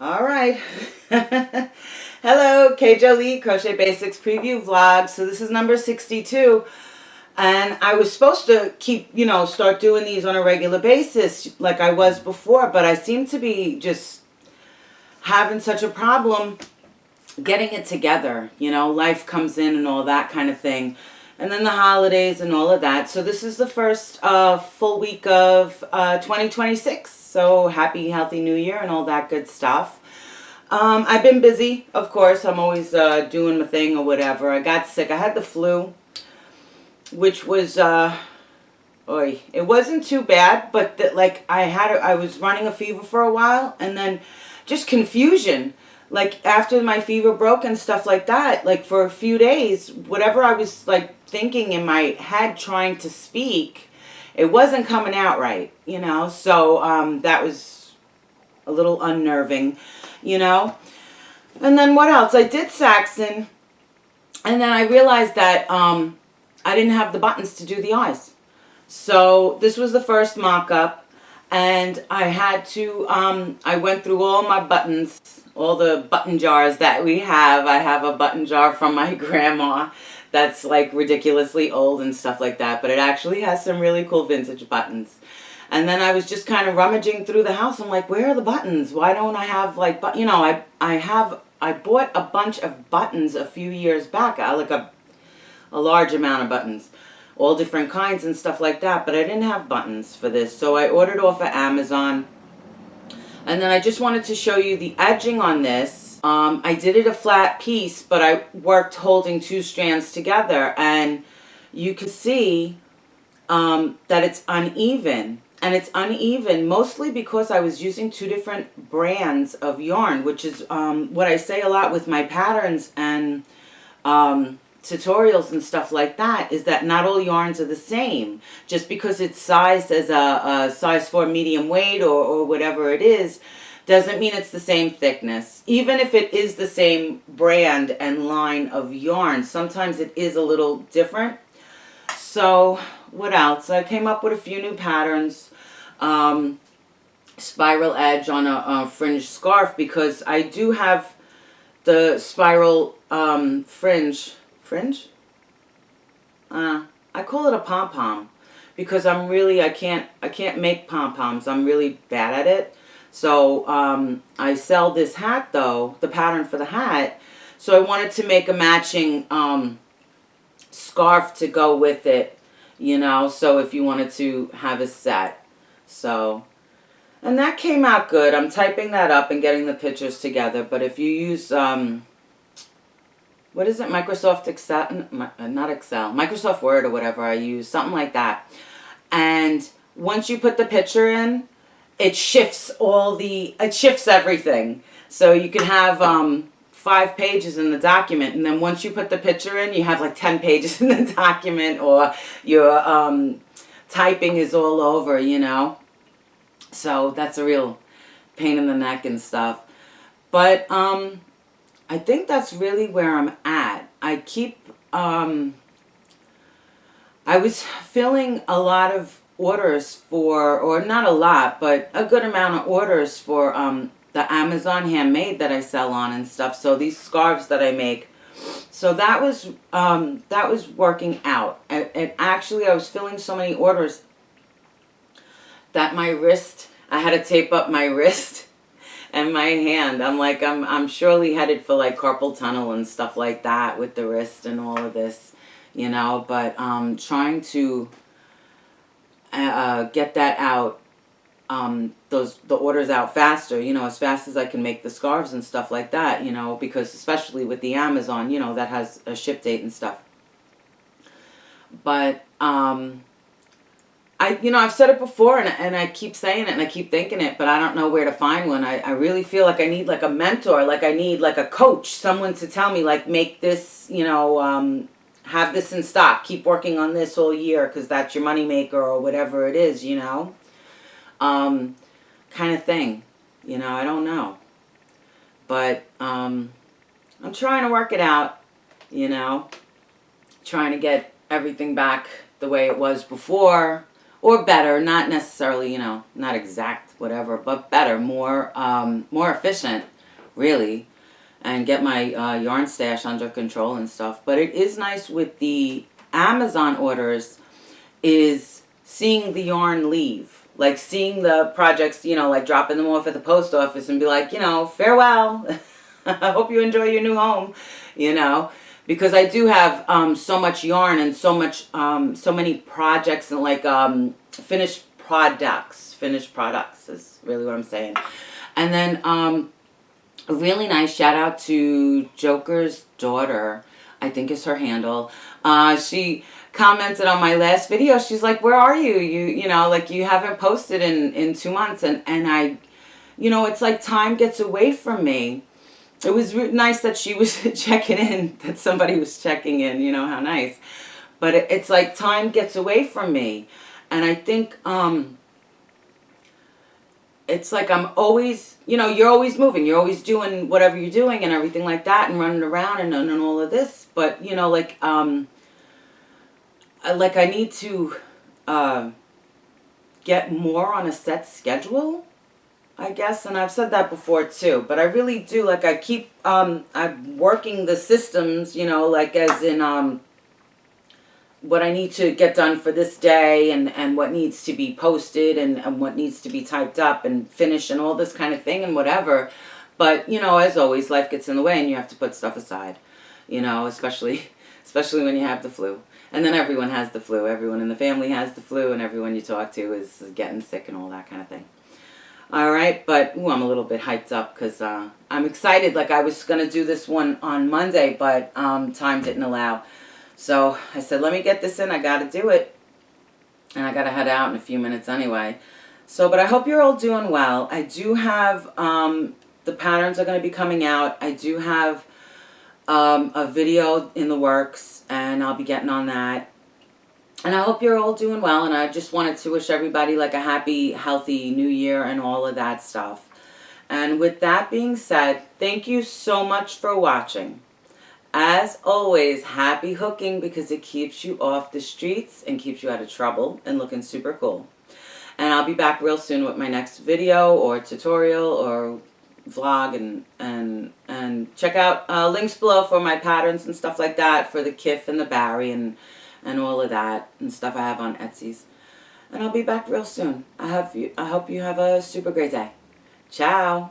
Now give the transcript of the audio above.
All right. Hello, K.Jolie, Crochet Basics Preview Vlog. So this is number 62. And I was supposed to start doing these on a regular basis like I was before. But I seem to be just having such a problem getting it together. Life comes in and all that kind of thing. And then the holidays and all of that. So this is the first full week of 2026. So happy, healthy new year and all that good stuff. I've been busy, of course. I'm always doing my thing or whatever. I got sick. I had the flu, which was, it wasn't too bad. But I was running a fever for a while. And then just confusion. Like after my fever broke and stuff like that, like for a few days, whatever I was like thinking in my head trying to speak, it wasn't coming out right, so that was a little unnerving, And then what else? I did Saxon, and then I realized that I didn't have the buttons to do the eyes. So this was the first mock-up, and I had to, I went through all my buttons, all the button jars that we have. I have a button jar from my grandma that's like ridiculously old and stuff like that, but it actually has some really cool vintage buttons. And then I was just kind of rummaging through the house. I'm like, where are the buttons? Why don't I have like, I bought a bunch of buttons a few years back, like a large amount of buttons, all different kinds and stuff like that, but I didn't have buttons for this. So I ordered off of Amazon. And then I just wanted to show you the edging on this. I did it a flat piece, but I worked holding two strands together. And you can see that it's uneven. And it's uneven mostly because I was using two different brands of yarn, which is what I say a lot with my patterns and tutorials and stuff like that, is that not all yarns are the same. Just because it's sized as a size 4 medium weight or whatever it is, doesn't mean it's the same thickness. Even if it is the same brand and line of yarn, sometimes it is a little different. So what else? I came up with a few new patterns. Spiral edge on a fringe scarf, because I do have the spiral fringe. I call it a pom-pom because I can't make pom-poms. I'm really bad at it. So I sell this hat though, the pattern for the hat. So I wanted to make a matching scarf to go with it, so if you wanted to have a set. So, and that came out good. I'm typing that up and getting the pictures together. But if you use what is it? Microsoft Excel, not Excel, Microsoft Word or whatever I use, something like that. And once you put the picture in, it shifts everything. So you can have 5 pages in the document, and then once you put the picture in, you have like 10 pages in the document, or your typing is all over, So that's a real pain in the neck and stuff. But I think that's really where I'm at. I was filling a lot of orders for, or not a lot, but a good amount of orders for the Amazon handmade that I sell on and stuff. So these scarves that I make. So that was working out. And actually I was filling so many orders that my wrist, I had to tape up my wrist and my hand. I'm like, I'm surely headed for like carpal tunnel and stuff like that with the wrist and all of this, but trying to get that out, the orders out faster, as fast as I can make the scarves and stuff like that, because especially with the Amazon, that has a ship date and stuff. But I've said it before, and I keep saying it, and I keep thinking it, but I don't know where to find one. I really feel like I need like a mentor, like I need like a coach, someone to tell me like, make this, have this in stock, keep working on this all year because that's your moneymaker or whatever it is, kind of thing. I don't know. But I'm trying to work it out, trying to get everything back the way it was before, or better, not necessarily, you know, not exact, whatever, but better, more efficient, really, and get my yarn stash under control and stuff. But it is nice with the Amazon orders is seeing the yarn leave. Like seeing the projects, you know, like dropping them off at the post office and be like, you know, farewell. I hope you enjoy your new home, you know. Because I do have so much yarn and so many projects and like finished products is really what I'm saying. And then a really nice shout out to Joker's daughter, I think is her handle. She commented on my last video. She's like, where are you? You know, like you haven't posted in 2 months. And I, you know, it's like time gets away from me. It was nice that she was checking in, that somebody was checking in, you know, how nice. But it's like time gets away from me. And I think it's like I'm always, you know, you're always moving. You're always doing whatever you're doing and everything like that and running around and all of this. But, you know, like I need to get more on a set schedule, I guess, and I've said that before too, but I really do, like, I keep, I'm working the systems, you know, like, as in, what I need to get done for this day, and what needs to be posted, and what needs to be typed up, and finished, and all this kind of thing, and whatever, but, you know, as always, life gets in the way, and you have to put stuff aside, you know, especially when you have the flu, and then everyone has the flu, everyone in the family has the flu, and everyone you talk to is getting sick, and all that kind of thing. All right, but ooh, I'm a little bit hyped up because I'm excited. Like, I was going to do this one on Monday, but time didn't allow. So I said, let me get this in. I got to do it. And I got to head out in a few minutes anyway. So, but I hope you're all doing well. I do have, the patterns are going to be coming out. I do have a video in the works, and I'll be getting on that. And I hope you're all doing well, and I just wanted to wish everybody like a happy, healthy new year and all of that stuff. And with that being said, thank you so much for watching. As always, happy hooking because it keeps you off the streets and keeps you out of trouble and looking super cool. And I'll be back real soon with my next video or tutorial or vlog, and check out links below for my patterns and stuff like that for the Kiff and the Barry and all of that and stuff I have on Etsy's. And I'll be back real soon. I hope you have a super great day. Ciao.